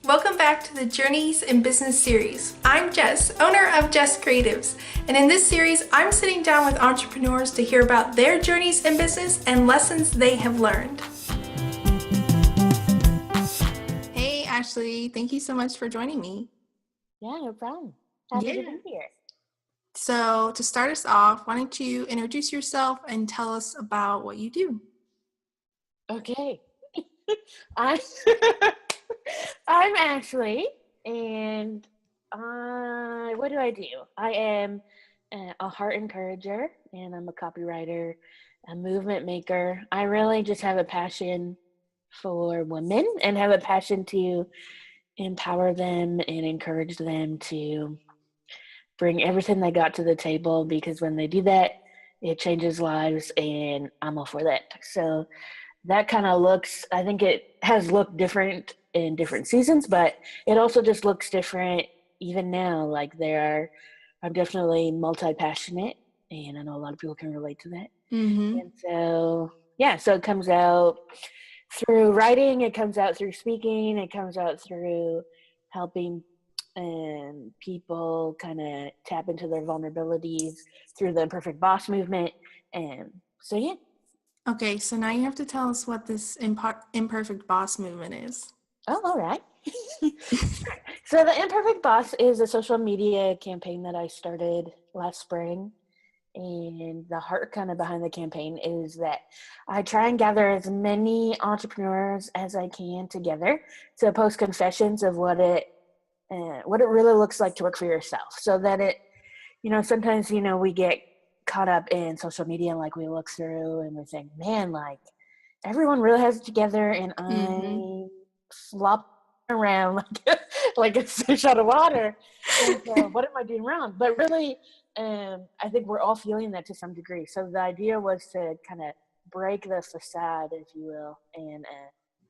Welcome back to the Journeys in Business series. I'm Jess, owner of Jess Creatives, and in this series, I'm sitting down with entrepreneurs to hear about their journeys in business and lessons they have learned. Hey, Ashley, thank you so much for joining me. Yeah, no problem. Happy to be here. So, to start us off, why don't you introduce yourself and tell us about what you do? Okay. I I'm Ashley, and what do? I am a heart encourager, and I'm a copywriter, a movement maker. I really just have a passion for women and have a passion to empower them and encourage them to bring everything they got to the table, because when they do that, it changes lives, and I'm all for that. So that kind of I think it has looked different in different seasons, but it also just looks different even now. I'm definitely multi-passionate, and I know a lot of people can relate to that. Mm-hmm. And so, yeah, so it comes out through writing, it comes out through speaking, it comes out through helping people kind of tap into their vulnerabilities through the Imperfect Boss movement. And so, yeah. Okay, so now you have to tell us what this Imperfect Boss movement is. Oh, all right. So the Imperfect Boss is a social media campaign that I started last spring. And the heart kind of behind the campaign is that I try and gather as many entrepreneurs as I can together to post confessions of what it really looks like to work for yourself. So that sometimes, we get caught up in social media and we look through and we think, man, everyone really has it together, and I flop around like a fish out of water. And so what am I doing wrong? But really, I think we're all feeling that to some degree. So the idea was to kind of break the facade, if you will, and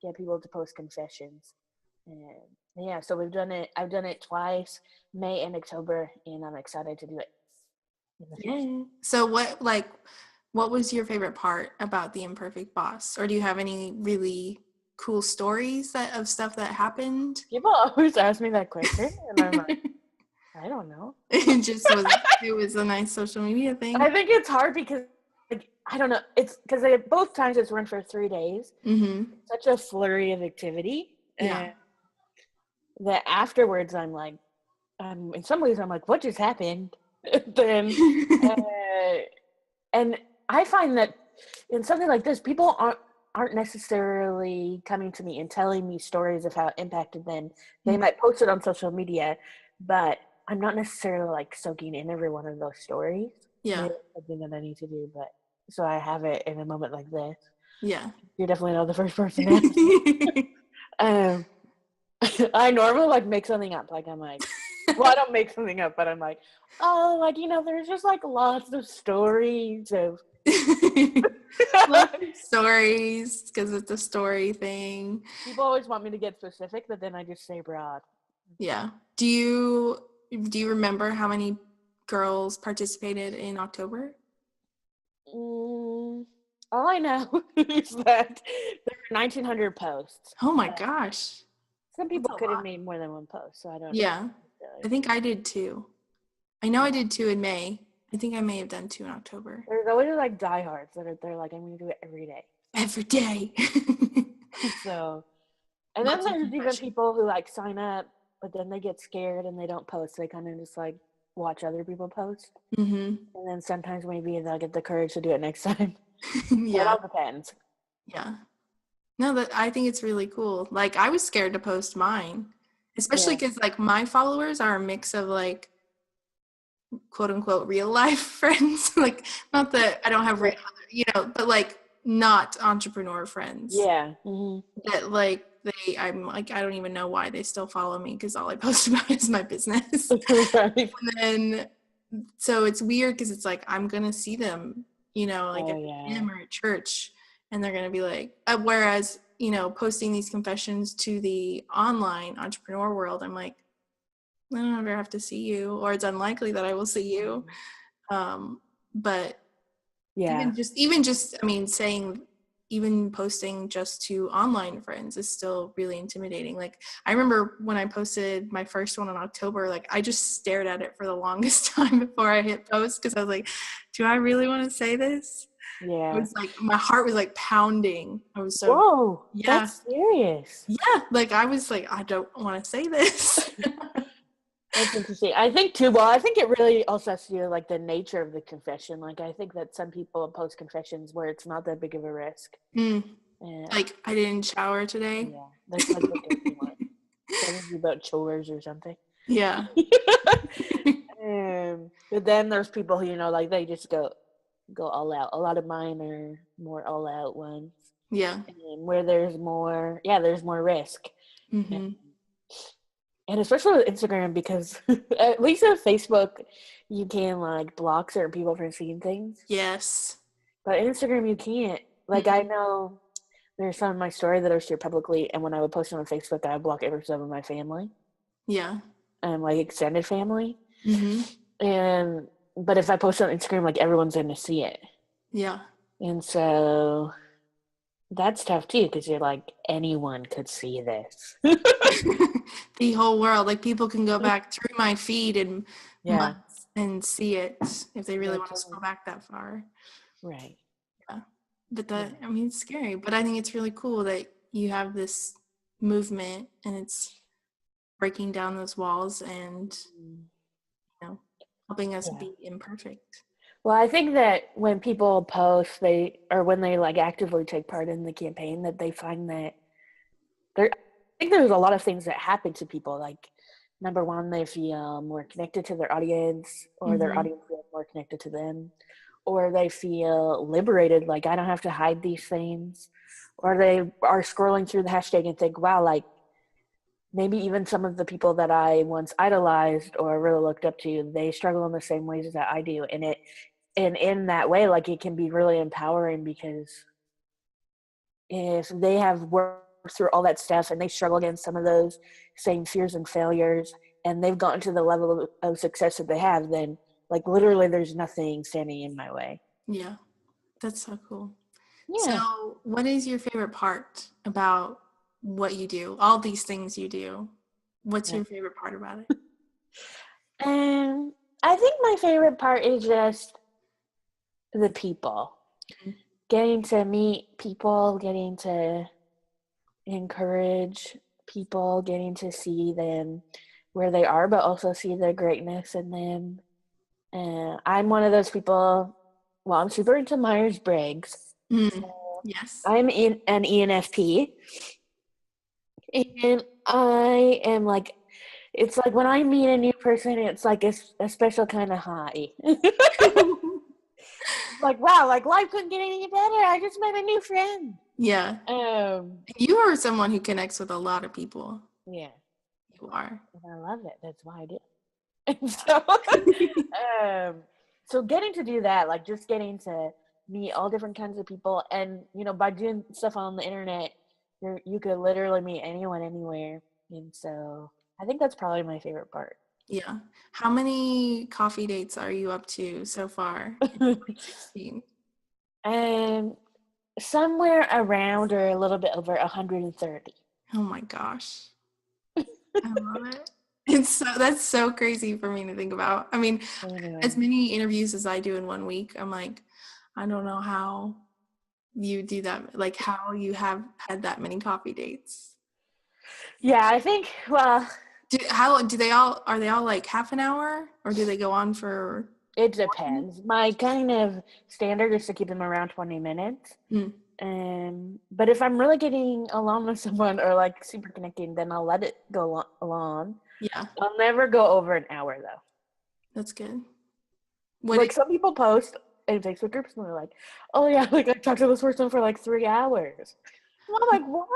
get people to post confessions. And yeah, so I've done it twice, May and October, and I'm excited to do it in the future. Yeah. So what was your favorite part about the Imperfect Boss? Or do you have any really cool stories of stuff that happened? People always ask me that question, and I'm like, I don't know. It was a nice social media thing. I think it's hard because, I don't know. It's because both times it's run for 3 days. Mm-hmm. Such a flurry of activity. Yeah. That afterwards, in some ways, I'm like, what just happened? Then, and I find that in something like this, people aren't necessarily coming to me and telling me stories of how it impacted them. They might post it on social media, but I'm not necessarily soaking in every one of those stories. Yeah. Maybe that's something that I need to do, but so I have it in a moment like this. Yeah. You're definitely not the first person to ask. I normally make something up. I'm like, well, I don't make something up, but I'm like, oh, there's just lots of stories of stories, because it's a story thing. People always want me to get specific, but then I just say broad. Yeah. Do you remember how many girls participated in October? All I know is that there were 1,900 posts. Oh my gosh. Some people could have made more than one post, so I don't know. Yeah. I think I did too. I know I did 2 in May. I think I may have done 2 in October. There's always diehards that are there I'm going to do it every day. Every day. So, and then there's even people who sign up, but then they get scared and they don't post. They kind of just watch other people post. Mm-hmm. And then sometimes maybe they'll get the courage to do it next time. Yeah. It all depends. Yeah. No, I think it's really cool. I was scared to post mine, especially because my followers are a mix of quote unquote real life friends. Not that I don't have real, but not entrepreneur friends. Yeah. Mm-hmm. That I don't even know why they still follow me, because all I post about is my business. Right. And then so it's weird because it's I'm gonna see them, at the gym or at church, and they're gonna be whereas posting these confessions to the online entrepreneur world, I'm like, I don't ever have to see you, or it's unlikely that I will see you. But yeah, even just I mean, saying even posting just to online friends is still really intimidating. Like, I remember when I posted my first one in October, like, I just stared at it for the longest time before I hit post, because I was like, do I really want to say this? It Yeah. was like, my heart was like pounding. I was so, Whoa, yeah. that's serious. Yeah, like, I was like, I don't want to say this. That's interesting. I think too, well, I think it really also has to do with like the nature of the confession. Like, I think that some people post confessions where it's not that big of a risk. Like, I didn't shower today. Yeah, that's like the dirty one. Telling you about chores or something. Yeah. But then there's people who, like they just go all out. A lot of mine are more all out ones. Yeah. And where there's more risk. Mm-hmm. And especially with Instagram, because at least on Facebook, you can like block certain people from seeing things. Yes. But Instagram, you can't. Like, I know there's some of my story that I share publicly, and when I would post it on Facebook, I would block every some of my family. Yeah. And like extended family. Mm-hmm. But if I post it on Instagram, like everyone's going to see it. Yeah. And so that's tough too, because you're like, anyone could see this. The whole world, like, people can go back through my feed and months and see it if they really want to scroll back that far. Right. Yeah. But I mean, it's scary, but I think it's really cool that you have this movement and it's breaking down those walls and, helping us be imperfect. Well, I think that when people post, when they like actively take part in the campaign, that they find that I think there's a lot of things that happen to people. Like, number one, they feel more connected to their audience, or their audience feels more connected to them, or they feel liberated. Like, I don't have to hide these things, or they are scrolling through the hashtag and think, wow, like maybe even some of the people that I once idolized or really looked up to, they struggle in the same ways that I do. And in that way, like, it can be really empowering, because if they have worked through all that stuff and they struggle against some of those same fears and failures, and they've gotten to the level of success that they have, then like literally there's nothing standing in my way. Yeah, that's so cool. Yeah. So what is your favorite part about what you do, all these things you do? What's your favorite part about it? And I think my favorite part is just the people. Getting to meet people, getting to encourage people, getting to see them where they are, but also see the greatness in them. And I'm one of those people, well, I'm super into Myers-Briggs. So Yes. I'm in an ENFP. And I am like, it's like when I meet a new person, it's like a special kind of high. Like, wow, like life couldn't get any better. I just met a new friend. Yeah. You are someone who connects with a lot of people. Yeah. You are. And I love it. That's why I do. And so getting to do that, like just getting to meet all different kinds of people, and by doing stuff on the internet, you could literally meet anyone anywhere. And so I think that's probably my favorite part. Yeah. How many coffee dates are you up to so far in 2016? Somewhere around or a little bit over 130. Oh my gosh. I love it. That's so crazy for me to think about. I mean, as many interviews as I do in 1 week, I'm like, I don't know how you do that, like how you have had that many coffee dates. Yeah, I think, well, are they all like half an hour, or do they go on for? It depends. My kind of standard is to keep them around 20 minutes. But if I'm really getting along with someone or like super connecting, then I'll let it go along. Yeah. I'll never go over an hour though. That's good. Like some people post in Facebook groups and they're like, oh yeah, like I talked to this person for like 3 hours. And I'm like, what?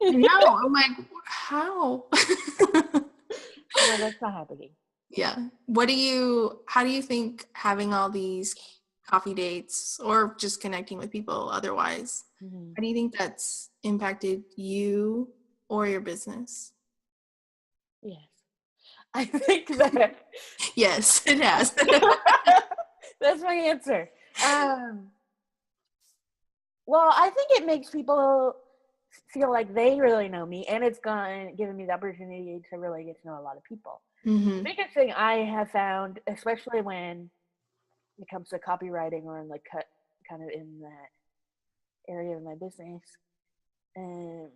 No, I'm like, how? No, that's not happening. Yeah. How do you think having all these coffee dates or just connecting with people otherwise, how do you think that's impacted you or your business? Yes. I think that. Yes, it has. That's my answer. Well, I think it makes people feel like they really know me, and it's given me the opportunity to really get to know a lot of people. The biggest thing I have found, especially when it comes to copywriting or in like kind of in that area of my business, um,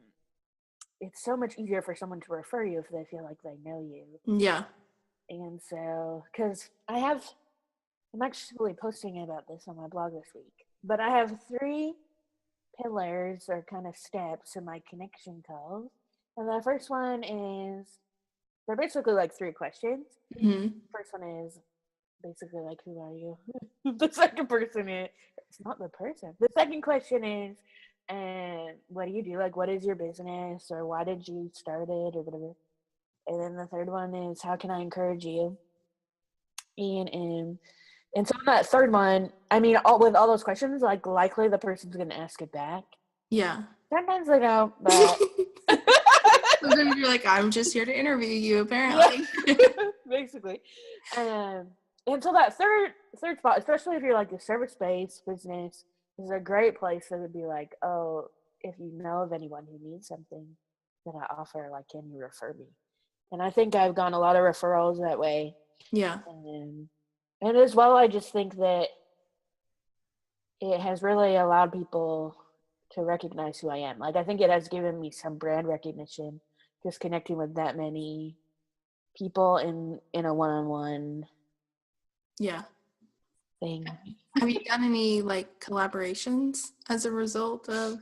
it's so much easier for someone to refer you if they feel like they know you. Yeah. And so, because I'm actually posting about this on my blog this week, but I have 3 pillars or kind of steps in my connection calls. And the first one is, they're basically like 3 questions. First one is basically like, who are you? The second person is, it's not the person. The second question is, and what do you do? Like, what is your business, or why did you start it, or whatever. And then the third one is, how can I encourage you? And so on that third one, I mean, with all those questions, like likely the person's gonna ask it back. Yeah. Sometimes they don't, but sometimes you're like, I'm just here to interview you, apparently. Yeah. Basically. And so that third spot, especially if you're like a service-based business, is a great place that would be like, oh, if you know of anyone who needs something that I offer, like, can you refer me? And I think I've gotten a lot of referrals that way. Yeah. And as well, I just think that it has really allowed people to recognize who I am. Like, I think it has given me some brand recognition, just connecting with that many people in a one-on-one thing. Have you done any like collaborations as a result of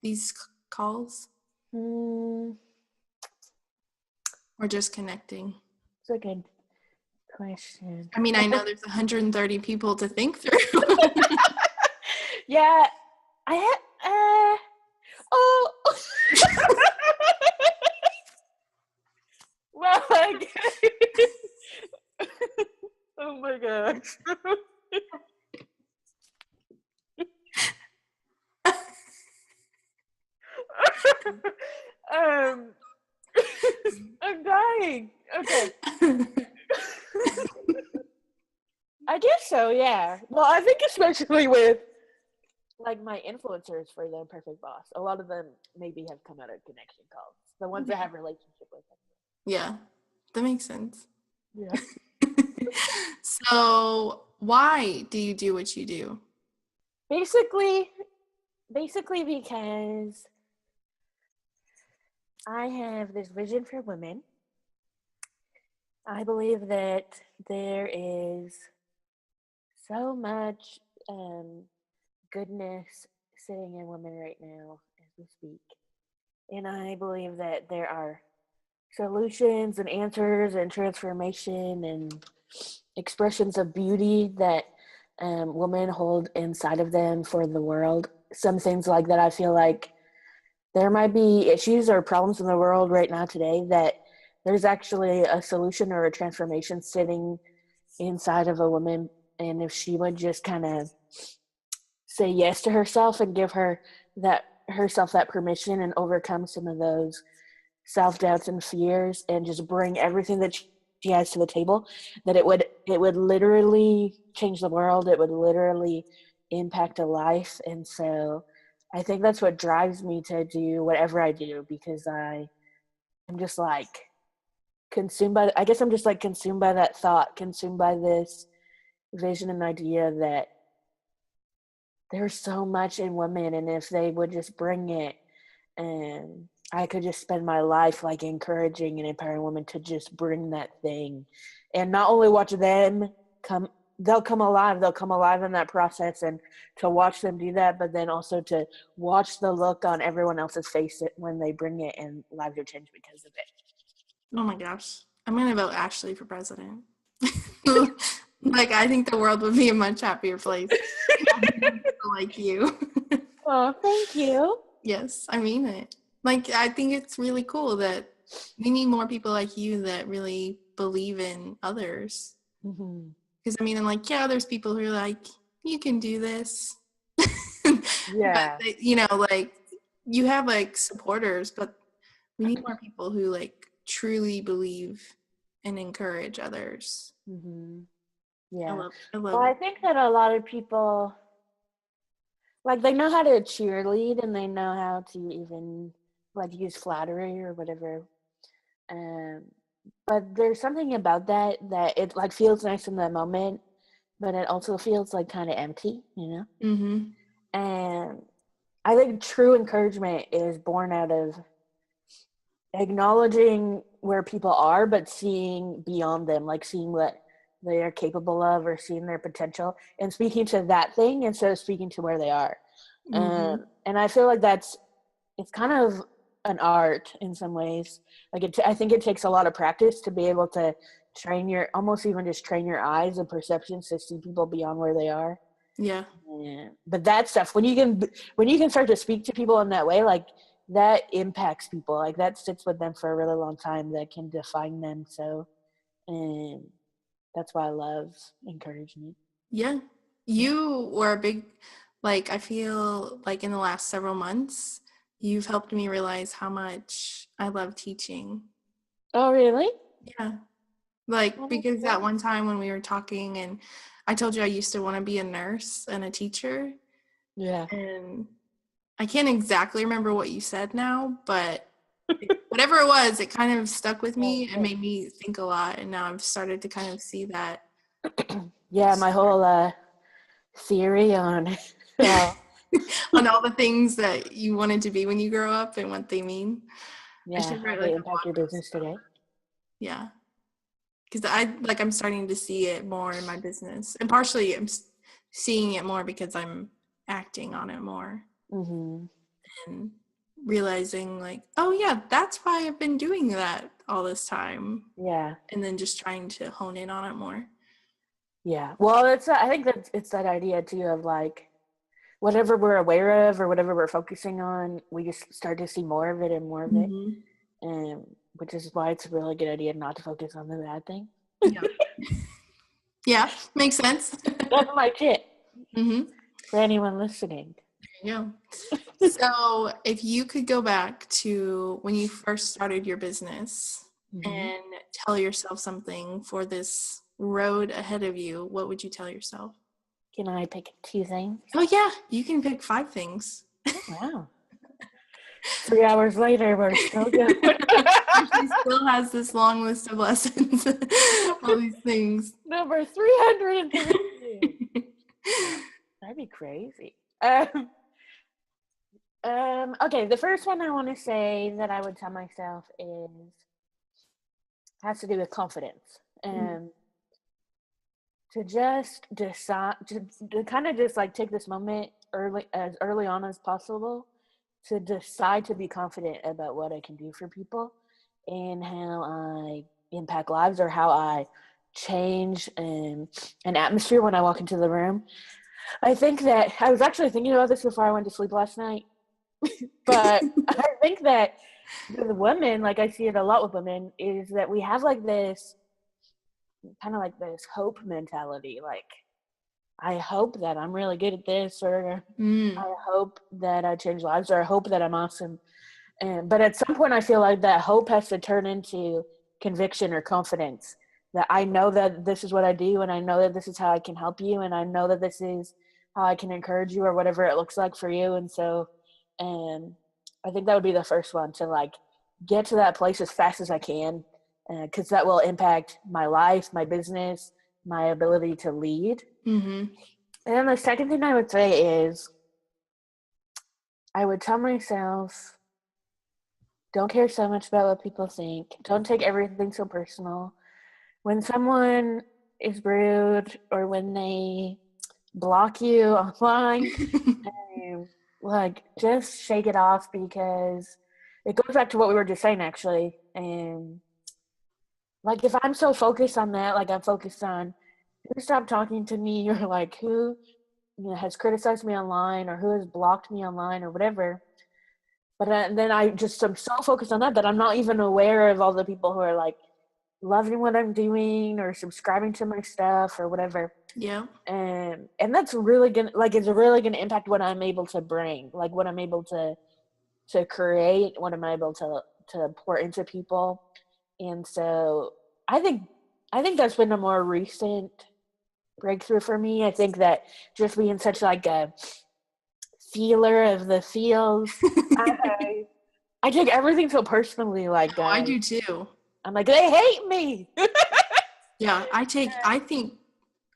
these calls? Or just connecting? It's a good question. I mean, I know there's 130 people to think through. Yeah, I had oh well, oh my gosh. I'm dying. Okay. I guess so, yeah. Well, I think especially with like my influencers for the Imperfect Boss, a lot of them maybe have come out of connection calls. The ones that have relationship with them. Yeah, that makes sense. Yeah. So why do you do what you do? Basically because I have this vision for women. I believe that there is so much goodness sitting in women right now as we speak. And I believe that there are solutions and answers and transformation and expressions of beauty that women hold inside of them for the world. Some things like that, I feel like there might be issues or problems in the world right now today that there's actually a solution or a transformation sitting inside of a woman. And if she would just kind of say yes to herself and give herself that permission and overcome some of those self-doubts and fears and just bring everything that she has to the table, that it would literally change the world. It would literally impact a life. And so I think that's what drives me to do whatever I do, because I'm just like consumed by that thought, consumed by this vision and idea that there's so much in women, and if they would just bring it, and I could just spend my life like encouraging and empowering women to just bring that thing, and not only watch them they'll come alive in that process, and to watch them do that, but then also to watch the look on everyone else's face when they bring it, and lives are changed because of it. Oh my gosh, I'm gonna vote Ashley for president. Like, I think the world would be a much happier place. Like you. Oh, thank you. Yes, I mean it. Like, I think it's really cool that we need more people like you that really believe in others. Because I mean, I'm like, yeah, there's people who are like, you can do this. Yeah. But you know, like, you have like supporters, but we need more people who like truly believe and encourage others. Yeah. I love Well, I think that a lot of people like they know how to cheerlead and they know how to even like use flattery or whatever. Um, but there's something about that it like feels nice in the moment, but it also feels like kind of empty, you know? Mm-hmm. And I think true encouragement is born out of acknowledging where people are, but seeing beyond them, like seeing what they are capable of or seeing their potential and speaking to that thing instead of speaking to where they are. Mm-hmm. And I feel like it's kind of an art in some ways. Like I think it takes a lot of practice to be able to almost even just train your eyes and perceptions to see people beyond where they are. Yeah. Yeah. But that stuff, when you can start to speak to people in that way, like that impacts people. Like that sits with them for a really long time. That can define them. So, and that's why I love encouragement. Yeah. Yeah. You were a big, like, I feel like in the last several months, you've helped me realize how much I love teaching. Oh, really? Yeah. Like, Oh, that's because that great. one time when we were talking and I told you I used to want to be a nurse and a teacher, Yeah. and I can't exactly remember what you said now, but whatever it was, it kind of stuck with Yeah. me and made me think a lot. And now I've started to kind of see that. Yeah. My whole theory on how, On all the things that you wanted to be when you grow up and what they mean. I yeah, should how write they like a impact blog your post business about today. that. Yeah. Because I'm starting to see it more in my business. And partially I'm seeing it more because I'm acting on it more Mm-hmm. and realizing like, oh yeah, that's why I've been doing that all this time. Yeah. And then just trying to hone in on it more. Yeah. Well, I think that it's that idea too of like whatever we're aware of or whatever we're focusing on, we just start to see more of it and more of it. Mm-hmm. And which is why it's a really good idea not to focus on the bad thing. Yeah. Yeah. Makes sense. That's my tip Mm-hmm. for anyone listening. Yeah. So, if you could go back to when you first started your business Mm-hmm. and tell yourself something for this road ahead of you, what would you tell yourself? Can I pick two things? Oh, yeah, you can pick 5 things. Oh, wow. 3 hours later, we're still going. She still has this long list of lessons, all these things. Number 332. Wow, that'd be crazy. Okay, the first one I want to say that I would tell myself has to do with confidence. To just decide to kind of just like take this moment early on as possible to decide to be confident about what I can do for people and how I impact lives or how I change an atmosphere when I walk into the room. I think that I was actually thinking about this before I went to sleep last night, but I think that with women, like I see it a lot with women, is that we have like this kind of like this hope mentality. Like, I hope that I'm really good at this, or Mm, I hope that I change lives, or I hope that I'm awesome. But at some point, I feel like that hope has to turn into conviction or confidence that I know that this is what I do, and I know that this is how I can help you, and I know that this is how I can encourage you, or whatever it looks like for you. And so, um, I think that would be the first one to like get to that place as fast as I can, because that will impact my life, my business, my ability to lead. mm-hmm. And then the second thing I would say is I would tell myself, don't care so much about what people think. Don't take everything so personal. When someone is rude or when they block you online, like just shake it off because it goes back to what we were just saying actually. And like if I'm so focused on that, like I'm focused on who stopped talking to me or like who has criticized me online or who has blocked me online or whatever. But then I just am so focused on that I'm not even aware of all the people who are like loving what I'm doing or subscribing to my stuff or whatever. Yeah. And that's really gonna like it's really gonna impact what I'm able to bring, like what I'm able to create, what I'm able to pour into people. And so I think I think that's been a more recent breakthrough for me. I think that just being such like a feeler of the feels. I take everything so personally, like I do too. I'm like, they hate me. Yeah, I think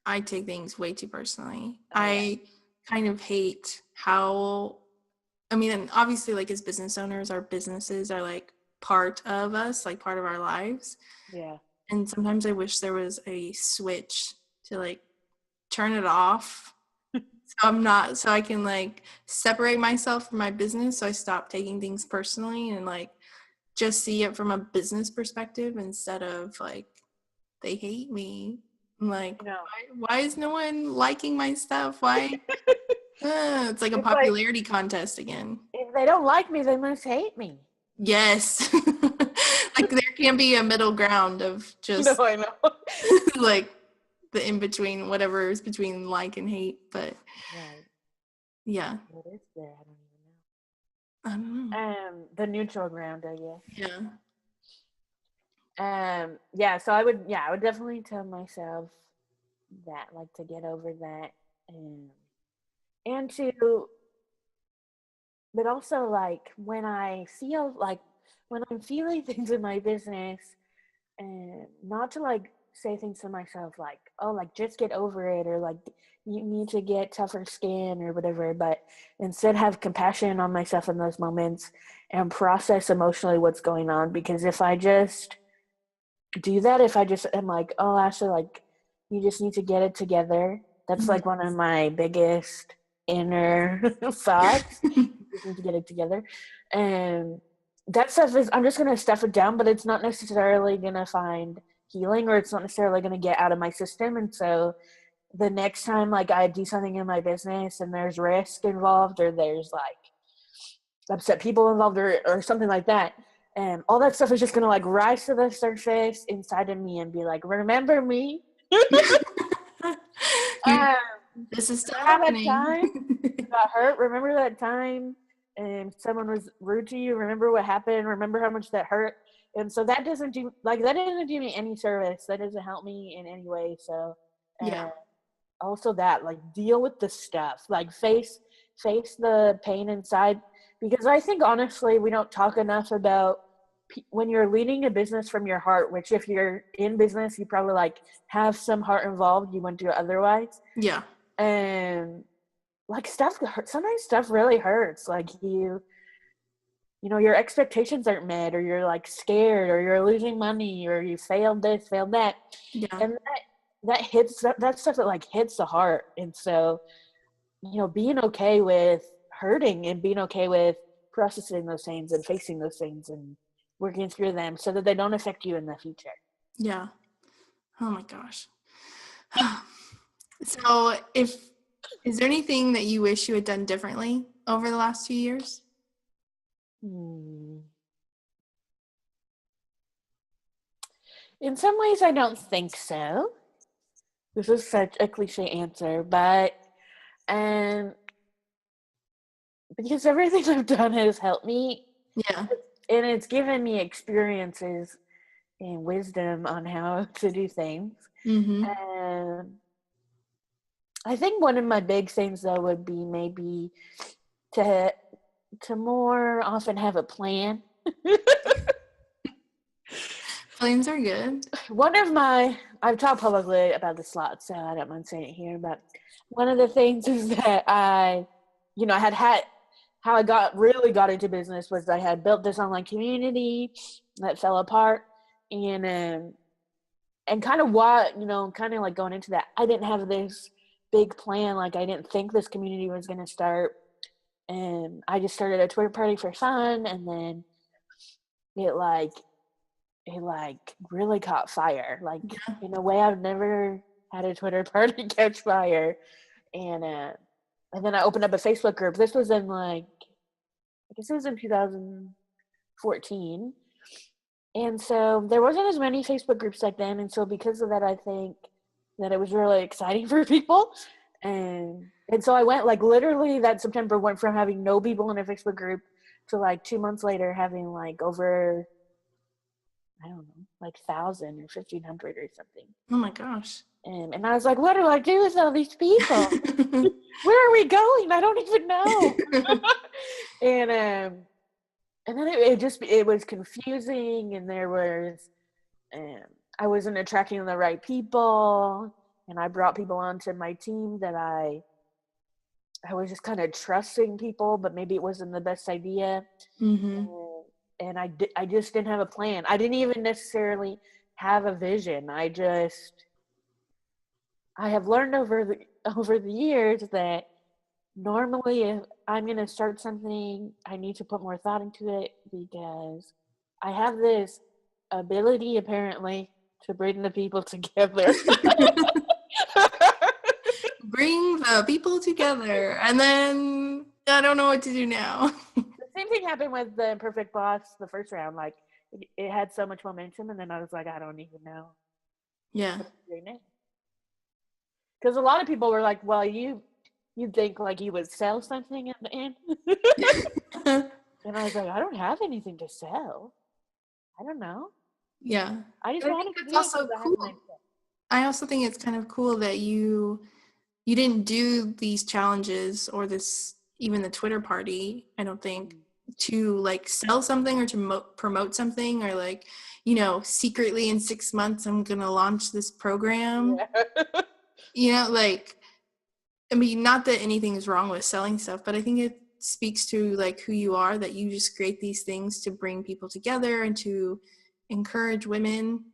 I take things way too personally. I kind of hate how, I mean, and obviously, like, as business owners, our businesses are like part of us, like part of our lives. Yeah. And sometimes I wish there was a switch to like turn it off. So I can like separate myself from my business. So I stop taking things personally and like just see it from a business perspective instead of like, they hate me. I'm like, why is no one liking my stuff? Why? It's like a popularity contest again. If they don't like me, they must hate me. Yes. Like there can be a middle ground of just I know. like the in between, whatever is between like and hate. But yeah. What is there? I don't know. The neutral ground, I guess. Yeah. Yeah, so I would definitely tell myself that, like, to get over that, and to, but also, like, when I'm feeling things in my business, and not to, like, say things to myself like, oh, like, just get over it, or like, you need to get tougher skin or whatever, but instead have compassion on myself in those moments and process emotionally what's going on. Because if I just do that, if I just am like, oh, Ashley, like, you just need to get it together, that's like one of my biggest inner thoughts. You just need to get it together. And that stuff is, I'm just going to stuff it down, but it's not necessarily going to find healing, or it's not necessarily going to get out of my system. And so the next time, like, I do something in my business and there's risk involved, or there's like upset people involved, or something like that, and all that stuff is just going to like rise to the surface inside of me and be like, remember me? This is still That happening. time you got hurt. Remember that time and someone was rude to you. Remember what happened. Remember how much that hurt. And so that doesn't do me any service. That doesn't help me in any way. So also that, like, deal with the stuff, like face the pain inside, because I think honestly we don't talk enough about when you're leading a business from your heart, which if you're in business you probably like have some heart involved, you wouldn't do it otherwise. And like, stuff hurts. Sometimes stuff really hurts, like you know your expectations aren't met, or you're like scared, or you're losing money, or you failed this, failed that. And that hits that stuff that like hits the heart. And so, you know, being okay with hurting and being okay with processing those things and facing those things and working through them so that they don't affect you in the future. Yeah. Oh my gosh. So is there anything that you wish you had done differently over the last 2 years? In some ways, I don't think so. This is such a cliche answer, but because everything I've done has helped me. Yeah. And it's given me experiences and wisdom on how to do things. And I think one of my big things, though, would be maybe to more often have a plan. Plans are good. I've talked publicly about this a lot, so I don't mind saying it here, but one of the things is that I had how I really got into business was I had built this online community that fell apart, and kind of like going into that, I didn't have this big plan. Like, I didn't think this community was going to start, and I just started a Twitter party for fun, and then it really caught fire, like in a way I've never had a Twitter party catch fire. And then I opened up a Facebook group. This was in I guess it was in 2014. And so there wasn't as many Facebook groups back then. And so because of that, I think that it was really exciting for people. And so I went, like, literally that September went from having no people in a Facebook group to like 2 months later having like over, I don't know, like 1,000 or 1,500 or something. Oh my gosh. And I was like, what do I do with all these people? Where are we going? I don't even know. And then it was confusing, and I wasn't attracting the right people, and I brought people onto my team that I was just kind of trusting people, but maybe it wasn't the best idea. Mm-hmm. And I just didn't have a plan. I didn't even necessarily have a vision. I have learned over the years that normally if I'm going to start something, I need to put more thought into it, because I have this ability apparently to bring the people together. Bring the people together, and then I don't know what to do now. The same thing happened with the Imperfect Boss the first round. Like it had so much momentum, and then I was like, I don't even know. Yeah. Because a lot of people were like, well, you'd think like you would sell something at the end. And I was like, I don't have anything to sell. I don't know. Yeah. I just wanted to do it's also cool. I also think it's kind of cool that you didn't do these challenges or even the Twitter party, I don't think, to like sell something or to promote something, or like, secretly in 6 months I'm gonna launch this program. Yeah. Like, I mean, not that anything is wrong with selling stuff, but I think it speaks to like who you are, that you just create these things to bring people together and to encourage women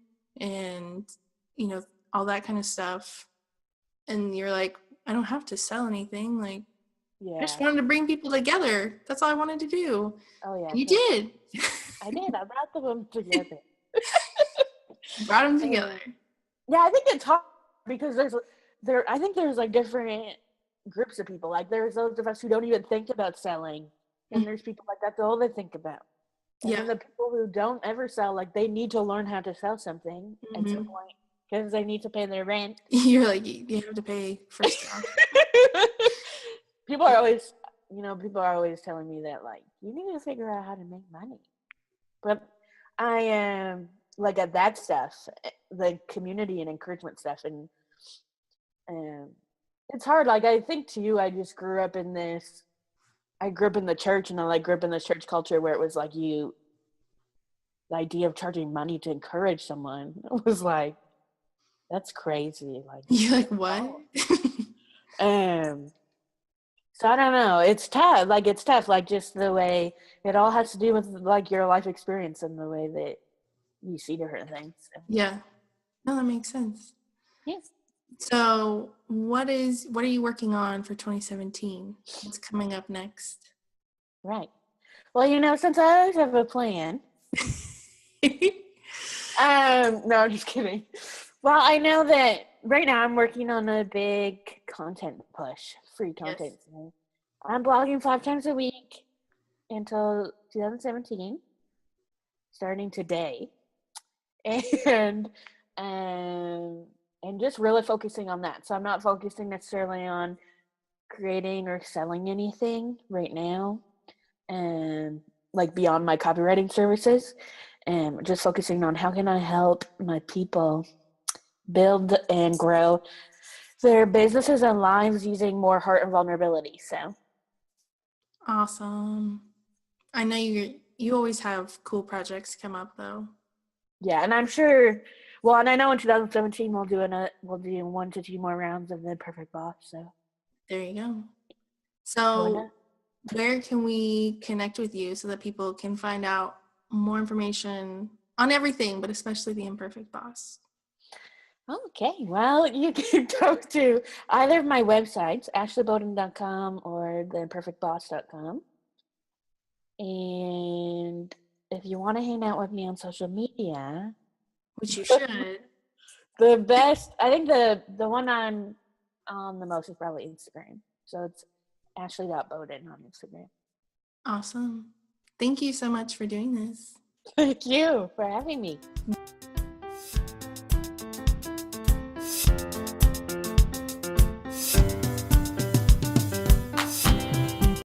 and all that kind of stuff. And you're like, I don't have to sell anything. Like, I just wanted to bring people together. That's all I wanted to do. Oh yeah. And you did. I did. I brought them together. Brought them together. Yeah, I think it's hard because I think there's like different groups of people. Like there's those of us who don't even think about selling, and there's people like that's all they think about. And then the people who don't ever sell, like they need to learn how to sell something at some point because they need to pay their rent. You're like, you have to pay for stuff. People are always telling me that, like, you need to figure out how to make money. But I am like at that stuff, the community and encouragement stuff, and it's hard. Like I think too, I grew up in the church, and I grew up in this church culture where it was like the idea of charging money to encourage someone was like, that's crazy. Like you're like, what? So I don't know. It's tough. Like just the way it all has to do with like your life experience and the way that you see different things. So. Yeah. No, that makes sense. Yes. So what are you working on for 2017? What's coming up next? Right. Well, since I always have a plan. No, I'm just kidding. Well, I know that right now I'm working on a big content push, free content. Yes. I'm blogging 5 times a week until 2017, starting today, and just really focusing on that. So I'm not focusing necessarily on creating or selling anything right now, and like beyond my copywriting services, and just focusing on how can I help my people build and grow their businesses and lives using more heart and vulnerability. So awesome. I know you always have cool projects come up though. Yeah, and I'm sure. Well, and I know in 2017 we'll do 1 to 2 more rounds of the Imperfect Boss. So there you go. So where can we connect with you so that people can find out more information on everything, but especially the Imperfect Boss? Okay, well, you can go to either of my websites, ashleybeaudin.com or theimperfectboss.com. And if you want to hang out with me on social media, which you should, the best, I think the one I'm on the most is probably Instagram. So it's ashley.beaudin on Instagram. Awesome. Thank you so much for doing this. Thank you for having me.